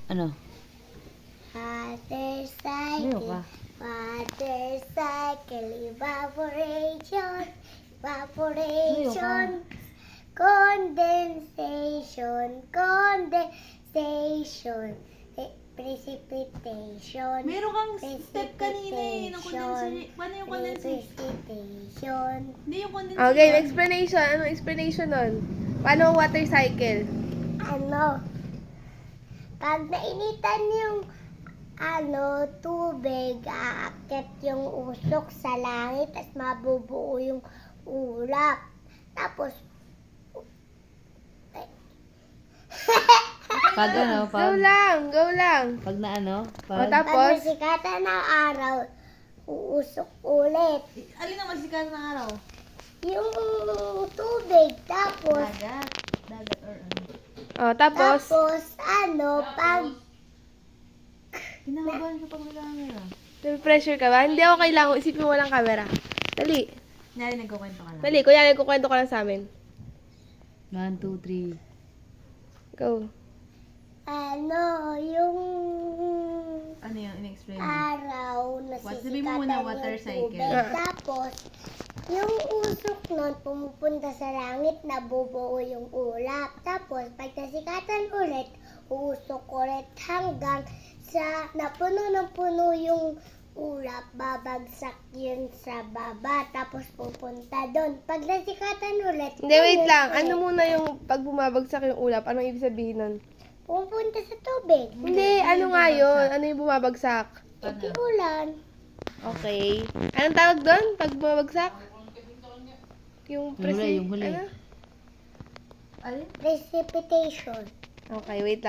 Ano? Water Ano cycle. ka? Water cycle. Evaporation. Evaporation. Condensation. Condensation. Precipitation. Meron kang step kanina eh. Ng condensation. Paano yung condensation? Precipitation. Hindi yung condensation. Okay, explanation. Anong explanation nun? Paano ang water cycle? Ano? Pag nainitan yung tubig, aakyat yung usok sa langit, tapos mabubuo yung ulap. Tapos, Pag ano? Go lang, go lang. Pag na ano? O, Pag... pag tapos, nasikatan ng araw, uusok ulit Alin ang masikat ng araw? yung tubig. Tapos, Dagat. Dagat or ano? tapos, pag Kinakabahan ka pag may camera. pressure ka ba? Hindi ako kailangan, isipin mo walang camera. Dali. Nyari nagkukwento ka lang. Dali, kuya, nagkukwento ka lang sa amin. 1, 2, 3. Go. yung Ano yung in-explain mo? araw na Sabi mo muna, water cycle. Tapos, yung usok nun pumupunta sa langit, nabubuo yung ulap. Tapos, pag nasikatan ulit, uusok ulit hanggang sa napuno ng puno yung ulap, babagsak yun sa baba. Tapos, pupunta doon. Pag nasikatan ulit, Hindi, wait ulit lang. ulit. Ano muna yung pag bumabagsak yung ulap? Anong ibig sabihin nun? Pupunta sa tubig. Hindi, ano nga yun? Ano yung bumabagsak? Hindi ulan. Okay. Anong tawag doon? Pag bumabagsak? Yung Yung huli, yung huli. Ano? Alin? Precipitation. Okay, wait lang.